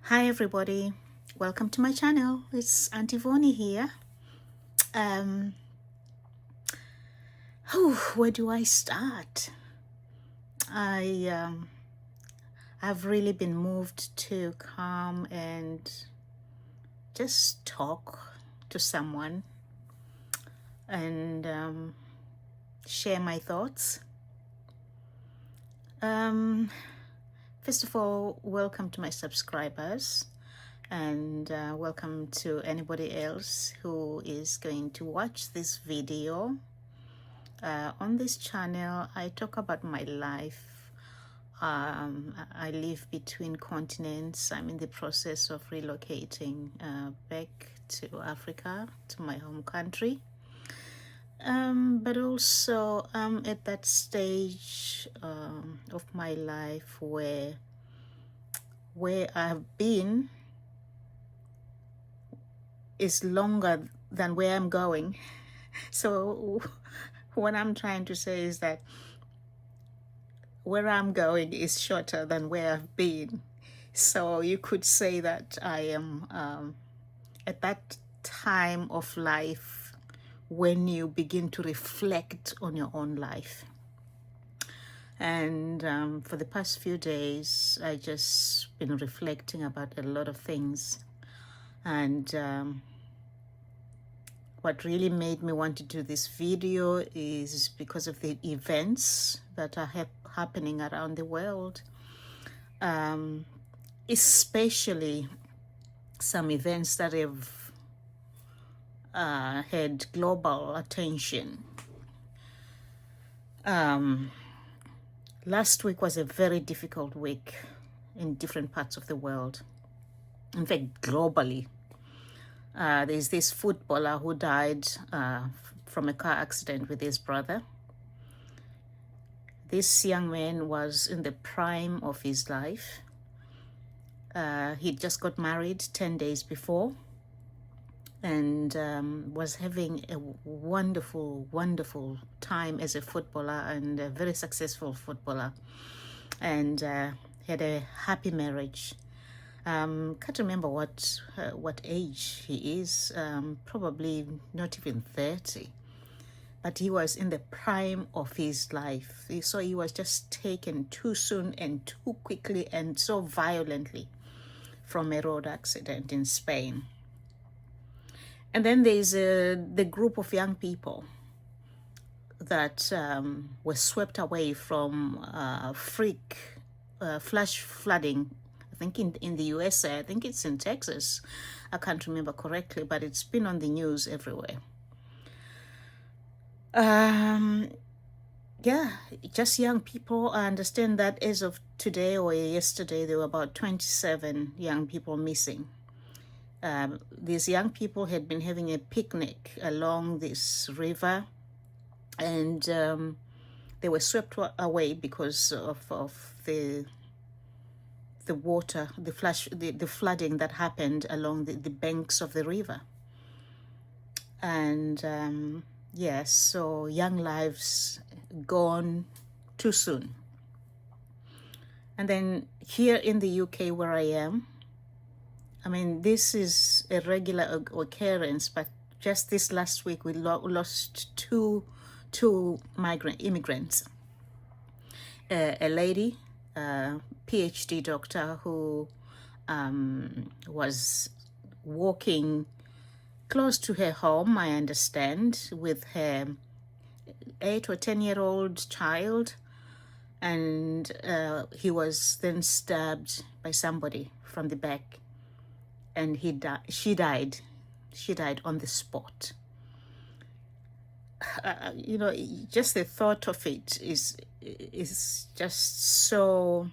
Hi everybody, welcome to my channel. It's Auntie Voni here. Um, where do I start? I've really been moved to come and just talk to someone and share my thoughts. First of all, welcome to my subscribers. And welcome to anybody else who is going to watch this video. On this channel, I talk about my life. I live between continents. I'm in the process of relocating back to Africa, to my home country. But also I'm at that stage of my life where I've been is longer than where I'm going. So what I'm trying to say is that where I'm going is shorter than where I've been. So you could say that I am at that time of life when you begin to reflect on your own life. And for the past few days, I just been reflecting about a lot of things. And what really made me want to do this video is because of the events that are happening around the world, especially some events that have had global attention. Last week was a very difficult week in different parts of the world. In fact, globally. There's this footballer who died from a car accident with his brother. This young man was in the prime of his life. He just got married 10 days before and was having a wonderful, wonderful time as a footballer and a very successful footballer, and had a happy marriage. Can't remember what age he is, probably not even 30, but he was in the prime of his life. So he was just taken too soon and too quickly and so violently from a road accident in Spain. And then there's the group of young people that were swept away from flash flooding. I think in the USA, I think it's in Texas. I can't remember correctly, but it's been on the news everywhere. Yeah, just young people. I understand that as of today or yesterday, there were about 27 young people missing. These young people had been having a picnic along this river, and they were swept away because of the water, the flooding that happened along the banks of the river. And yes, so young lives gone too soon. And then here in the UK where I am, I mean, this is a regular occurrence, but just this last week we lost two immigrants. A lady, PhD doctor, who was walking close to her home, I understand, with her 8 or 10-year-old child, and he was then stabbed by somebody from the back, and she died on the spot. You know, just the thought of it is just so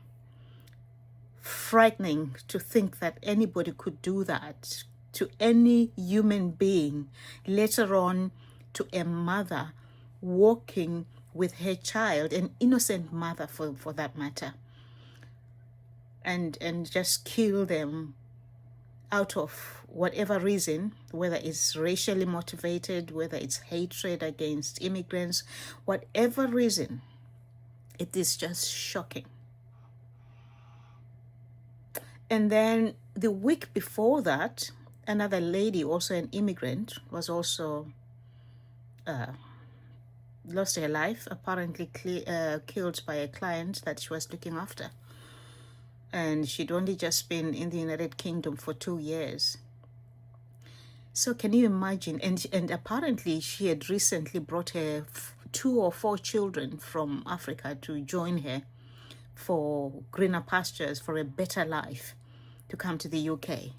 frightening, to think that anybody could do that to any human being, later on to a mother walking with her child, an innocent mother for that matter, and just kill them out of whatever reason, whether it's racially motivated, whether it's hatred against immigrants, whatever reason. It is just shocking. And then the week before that, another lady, also an immigrant, was also lost her life, apparently killed by a client that she was looking after. And she'd only just been in the United Kingdom for 2 years. So can you imagine? And apparently she had recently brought her 2 or 4 children from Africa to join her for greener pastures, for a better life, to come to the UK.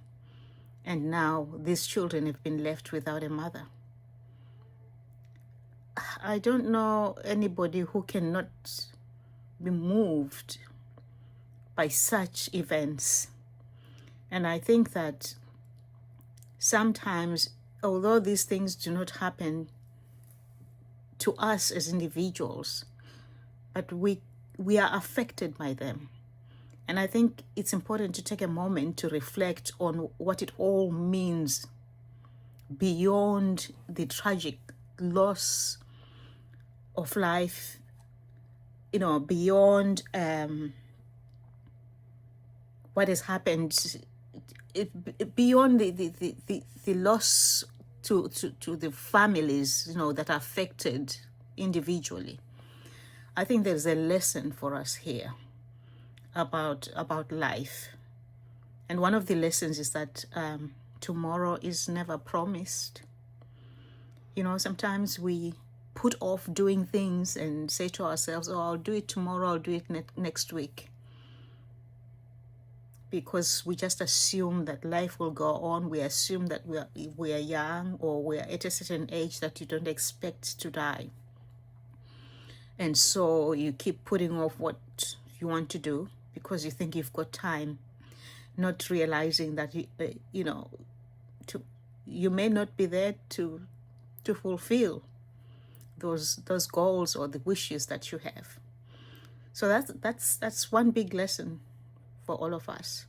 And now these children have been left without a mother. I don't know anybody who cannot be moved by such events. And I think that sometimes, although these things do not happen to us as individuals, but we are affected by them. And I think it's important to take a moment to reflect on what it all means beyond the tragic loss of life, beyond what has happened, beyond the loss to the families, that are affected individually. I think there's a lesson for us here about life. And one of the lessons is that tomorrow is never promised. Sometimes we put off doing things and say to ourselves, oh, I'll do it tomorrow, I'll do it next week. Because we just assume that life will go on. We assume that we are young, or we are at a certain age that you don't expect to die. And so you keep putting off what you want to do because you think you've got time, not realizing that you may not be there to fulfill those goals or the wishes that you have. So that's one big lesson for all of us.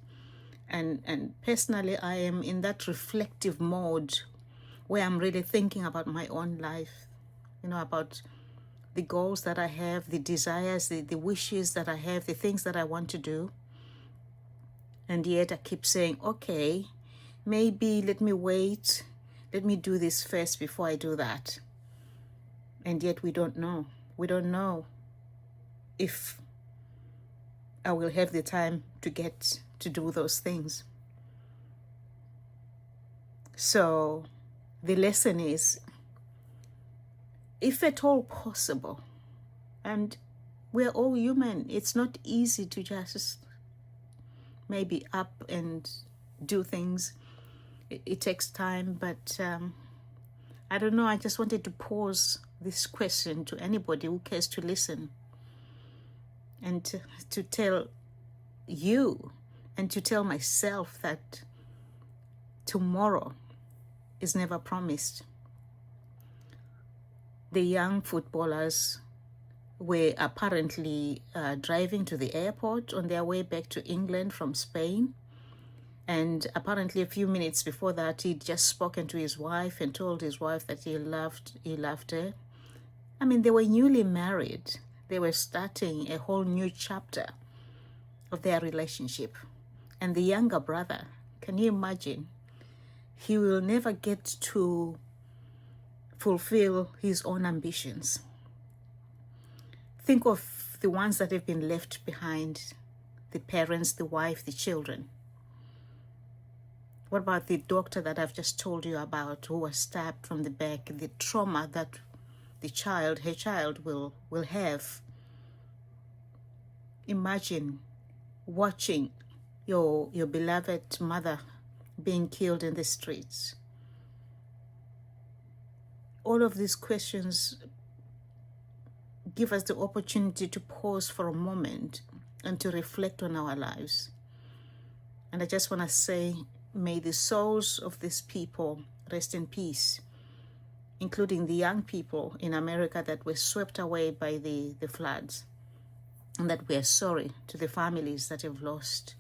And personally, I am in that reflective mode where I'm really thinking about my own life, about the goals that I have, the desires, the wishes that I have, the things that I want to do. And yet I keep saying, okay, maybe let me wait. Let me do this first before I do that. And yet we don't know. We don't know if I will have the time to get to do those things. So the lesson is, if at all possible, and we're all human, it's not easy to just maybe up and do things. It takes time, but I don't know, I just wanted to pose this question to anybody who cares to listen, and to tell you and to tell myself that tomorrow is never promised. The young footballers were apparently driving to the airport on their way back to England from Spain. And apparently a few minutes before that, he'd just spoken to his wife and told his wife that he loved her. I mean, they were newly married. They were starting a whole new chapter of their relationship. And the younger brother, can you imagine? He will never get to fulfill his own ambitions. Think of the ones that have been left behind, the parents, the wife, the children. What about the doctor that I've just told you about, who was stabbed from the back, the trauma that her child will have? Imagine watching your beloved mother being killed in the streets. All of these questions give us the opportunity to pause for a moment and to reflect on our lives. And I just want to say, may the souls of these people rest in peace, including the young people in America that were swept away by the floods, and that we are sorry to the families that have lost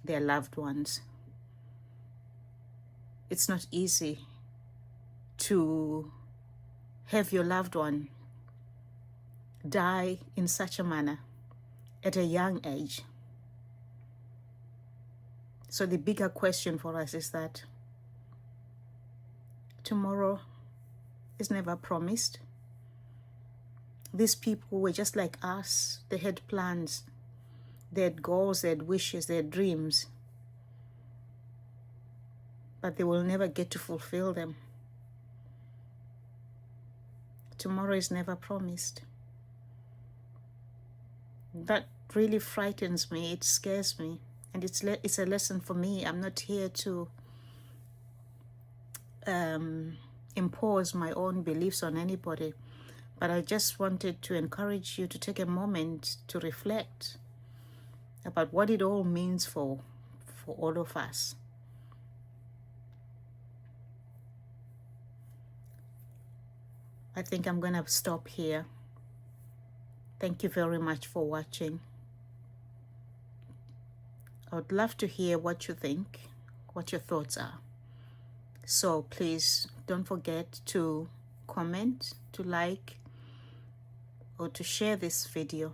their loved ones. It's not easy to have your loved one die in such a manner at a young age. So the bigger question for us is that tomorrow is never promised. These people were just like us. They had plans, they had goals, they had wishes, they had dreams, but they will never get to fulfill them. Tomorrow is never promised. That really frightens me. It scares me, and it's a lesson for me. I'm not here to impose my own beliefs on anybody, but I just wanted to encourage you to take a moment to reflect about what it all means for all of us. I think I'm gonna stop here. Thank you very much for watching. I would love to hear what you think, what your thoughts are. So please don't forget to comment, to like, or to share this video.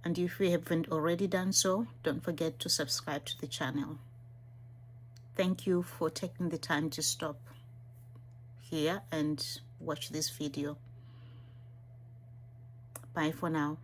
And if you haven't already done so, don't forget to subscribe to the channel. Thank you for taking the time to stop here and watch this video. Bye for now.